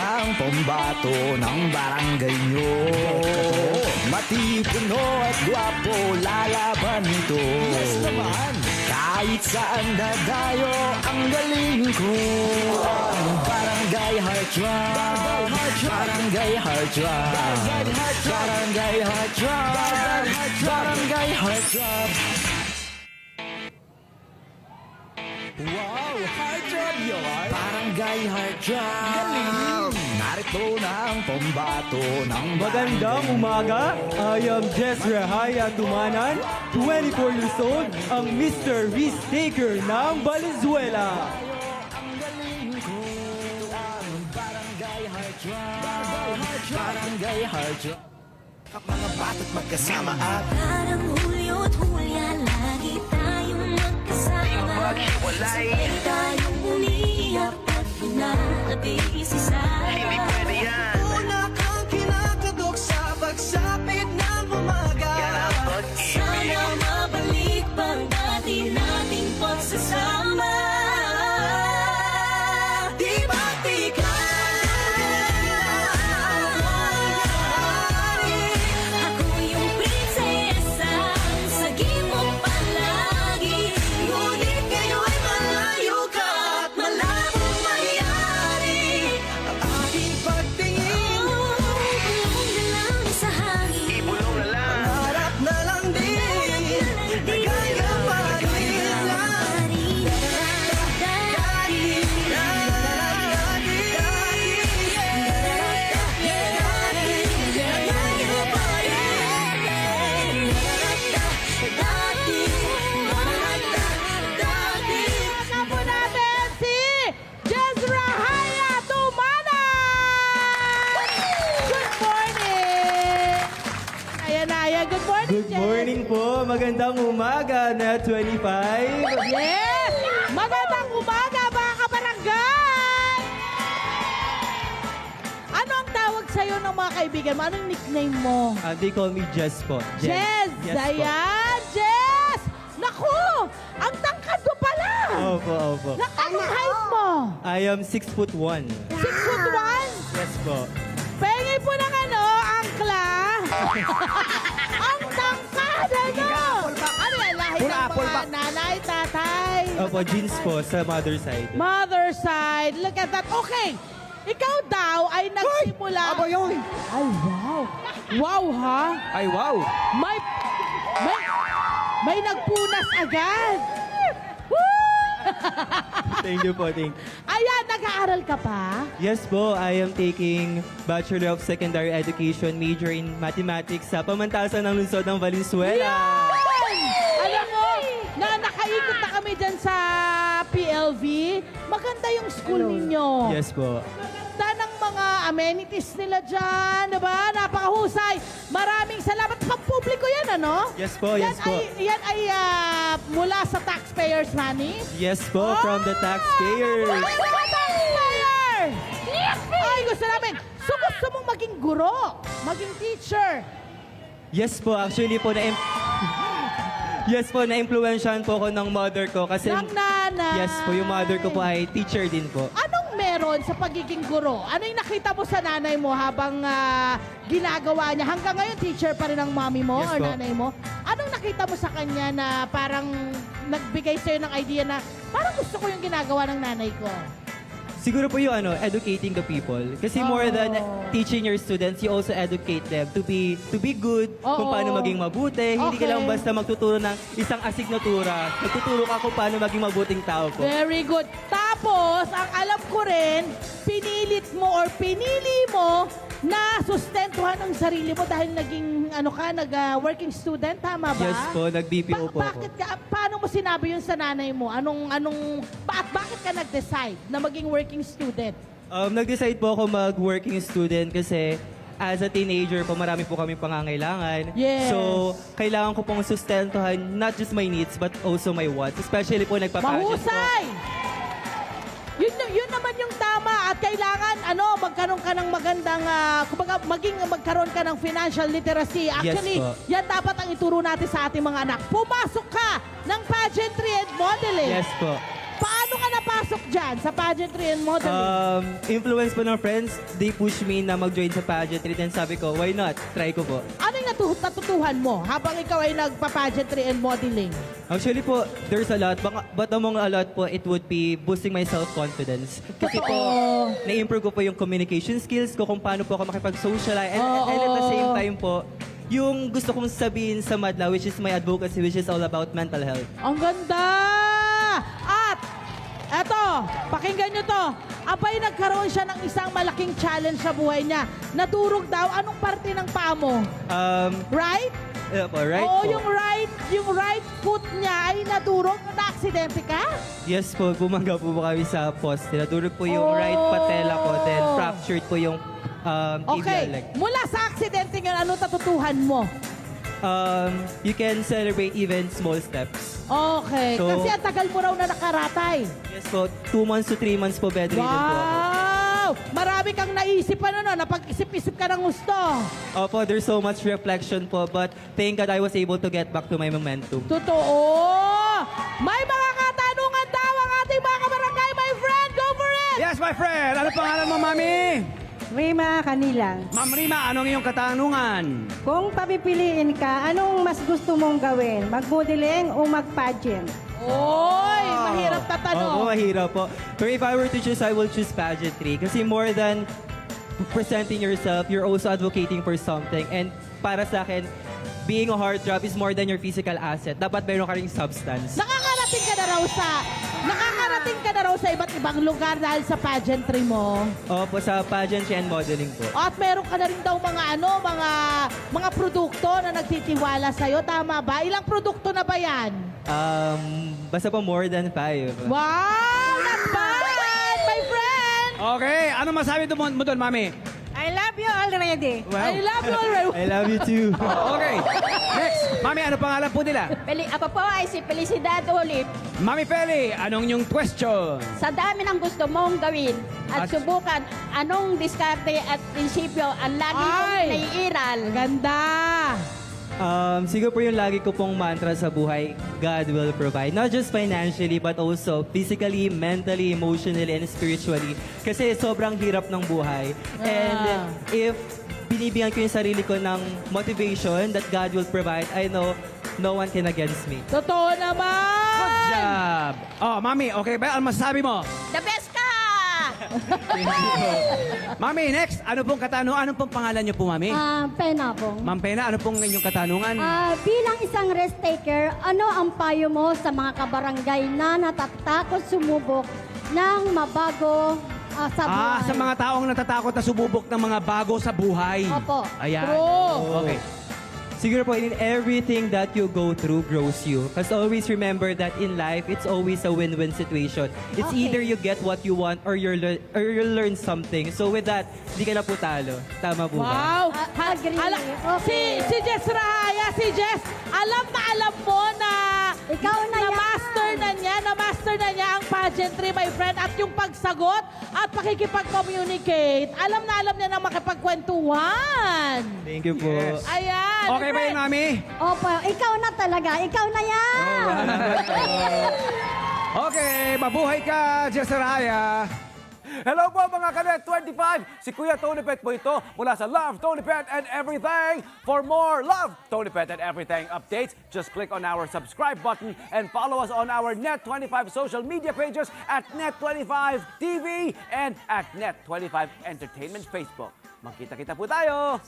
ng pambato ng barangay nyo. Matipuno at gwapo, lalaban ito. Yes naman. Kahit saan dadayo, ang galing ko. Ang Barangay Heart Drum, Barangay Heart Drum, Barangay Heart Drum, Barangay Heart Drum. Wow, heart drum yun! Barangay Heart Drum! Narito na ang pambato ng Magandang umaga, I am Jezra Haya Tumanan, 24 years old, ang Mr. Risk Taker ng Valenzuela. Ang galing ko, ang Barangay Heart Drum, Barangay Heart Drum. Ang mga bata't magkasama at Parang Hulyo't Hulya, lagi tayong magkasama. Maghiwalay. Sabay tayong umiyak at pinag-iisisa. Hindi pwede yan. una kang kinakadok sa pagsapit ng umaga. Yan ang pag-ibig. Sana mabalik pang dati nating pagsasama. Di ba't Ako yung prinsesa, saging mo palagi. ngunit ngayon'y malayo ka at malabong mangyari ang aking pagtingin. Bulong na lang sa hangin. Ibulong na lang. Harap na lang din, nagagaparin lang. Kasama po natin si Jezra Haya Tumanan! Good morning! Ayan na, ayan. Good morning, Good morning po, magandang umaga na 25. Yes! Magandang umaga, mga kabarangay! Ano ang tawag sa'yo ng mga kaibigan mo? Anong nickname mo? They call me Jess po. Jez! Yes po. Ayan, Jez! Naku! Ang tangkad mo pala! Opo, opo. Anong height mo? I am 6'1". 6'1"? Yes po. Pengi po ng ano, angkla. Ang tangkad, ano? Ano yan, lahi ng mga nanay, tatay? Opo, jeans po sa mother side. Mother side, look at that. Okay, ikaw daw ay nagsimula. Aba yun! Ay, wow. Wow, ha? Ay, wow! May, may nagpunas agad. Woo! Thank you po, thank you. Ayan, nag-aaral ka pa? Yes po, I am taking Bachelor of Secondary Education, major in Mathematics sa pamantasan ng lungsod ng Valenzuela. Yan! Alam mo, na nakaikot na kami dyan sa PLV. Maganda yung school ninyo. Yes po. Maganda ng mga amenities nila dyan, diba? Napakahusay. Maraming salamat. Pampubliko yan, ano? Yes po, yes po. Yan ay mula sa taxpayers' money. Yes po, from the taxpayers. Mga taxpayer! Ay, gusto namin. So, gusto mong maging guro, maging teacher. Yes po, actually po Yes po, na-influensyahan po ako ng mother ko kasi Ng nanay. yes po, yung mother ko po ay teacher din po. Anong meron sa pagiging guro? Ano yung nakita mo sa nanay mo habang ginagawa niya? Hanggang ngayon, teacher pa rin ang mami mo Yes or po. nanay mo? Anong nakita mo sa kanya na parang nagbigay sa'yo ng idea na parang gusto ko yung ginagawa ng nanay ko? Siguro po yung educating the people. Kasi more than teaching your students, you also educate them to be good, kung Oo. paano maging mabuti. Hindi ka Okay. lang basta magtuturo ng isang asignatura. Nagtuturo ka kung paano maging mabuting tao po. Very good. Tapos, ang alam ko rin, pinilit mo or pinili mo na sustentuhan ang sarili mo dahil naging working student, tama ba? Yes po, nag-BPO po ako. Bakit paano mo sinabi yun sa nanay mo? Bakit ka nag-decide na maging working student? Nag-decide po ako mag-working student kasi as a teenager po, marami po kami pangangailangan. Yes. So, kailangan ko pong sustentuhan not just my needs but also my wants. Especially po nagpa-pageant po. Mahusay! Yun naman yung tama at kailangan magkaroon ka ng magandang magkaroon ka ng financial literacy. Actually, po. yan dapat ang ituro natin sa ating mga anak. Pumasok ka ng pageantry and modeling. Yes po. Paano ka napasok dyan sa pageantry and modeling? Influence po ng friends, they push me na mag-join sa pageantry. Then sabi ko, why not? Try ko po. Ano yung natutuhan mo habang ikaw ay nagpa-pageantry and modeling? Actually po, there's a lot. But among a lot po, it would be boosting my self-confidence. Kasi po, Totoo. na-improve ko po yung communication skills ko, kung paano po ako makipag-socialize. And at the same time po, yung gusto kong sabihin sa Madla, which is my advocacy, which is all about mental health. Ang ganda! At, eto, pakinggan nyo to. Abay, nagkaroon siya ng isang malaking challenge sa buhay niya. Nadurog daw. Anong parte ng paa mo? Right? Po, right Oo, po. yung right foot niya ay nadurog. Na-aksidente ka? Yes po, bumangga po kami sa poste. Nadurog po yung Oh. right patella ko, then fractured po yung tibial Okay. leg. Mula sa aksidente yun, ano natutuhan mo? You can celebrate even small steps. Okay. So- Kasi ang tagal mo raw na nakaratay. Yes po, 2 months to 3 months po bedridden po ako. Wow! Marami kang naisip ano, napag-isip-isip ka ng gusto. Opo, there's so much reflection po, but thank God I was able to get back to my momentum. Totoo! May mga katanungan daw ang ating mga kabarangay, my friend! Go for it! Yes, my friend. Ano pangalan mo, Mami? Rima Kanila. Ma'am Rima, anong iyong katanungan? Kung papipiliin ka, anong mas gusto mong gawin? Mag-modeling o mag-pageant? Oy! Mahirap na tanong. Oo, mahirap po. Pero if I were to choose, I will choose pageantry. Kasi more than presenting yourself, you're also advocating for something. And para sa akin, being a heartthrob is more than your physical asset. Dapat meron ka ring substance. Nakakarating ka na raw sa iba't ibang lugar dahil sa pageantry mo. Opo, sa pageantry and modeling po. At meron ka na rin daw mga produkto na nagtitiwala sa'yo. Tama ba? Ilang produkto na ba yan? Basta po more than 5. Wow! Not bad, my friend! Okay, ano masabi mo doon, Mami? I love you already. I love you already. I love you too. Okay, next. Mami, ano pangalan po nila? Ako po ay si Felicidad Olip. Mami Feli, anong inyong question? Sa dami ng gusto mong gawin at At- subukan, anong diskarte at prinsipyo ang lagi mong Ay! naiiral? Ganda! Siguro po yung lagi ko pong mantra sa buhay, God will provide. Not just financially, but also physically, mentally, emotionally, and spiritually. Kasi sobrang hirap ng buhay. And if binibigyan ko yung sarili ko ng motivation that God will provide, I know no one can against me. Totoo naman! Good job. Oh, Mami, okay ba? Ano masasabi mo? The best ka! Mami, next. Ano pong katanungan? Anong pong pangalan niyo po, Mami? Pena po. Ma'am Pena, ano pong inyong katanungan? Bilang isang risk taker, ano ang payo mo sa mga kabarangay na natatakot sumubok ng mabago sa buhay? Sa mga taong natatakot na sububok ng mga bago sa buhay. Opo. Ayan. True. Okay. Siguro po, in everything that you go through grows you. Because always remember that in life, it's always a win-win situation. It's Okay. either you get what you want or you'll learn something. So with that, di ka na po talo. Tama po ba? Wow! Agree. Okay. Si Jess Rahaya, alam mo na Ikaw na yan. na-master na niya ang pageantry, my friend, at yung pagsagot at pakikipag-communicate. Alam niya na makipagkwentuhan. Thank you po. Yes. Ayan. Okay ba my yun, friend. Mami? Opo, ikaw na talaga. Ikaw na yan. Okay, mabuhay ka, Jessaraya. Hello po mga Kanet 25! Si Kuya Tony Pet po ito mula sa Love, Tony Pet and Everything. For more Love, Tony Pet and Everything updates, just click on our subscribe button and follow us on our Net25 social media pages at Net25 TV and at Net25 Entertainment Facebook. Magkita-kita po tayo!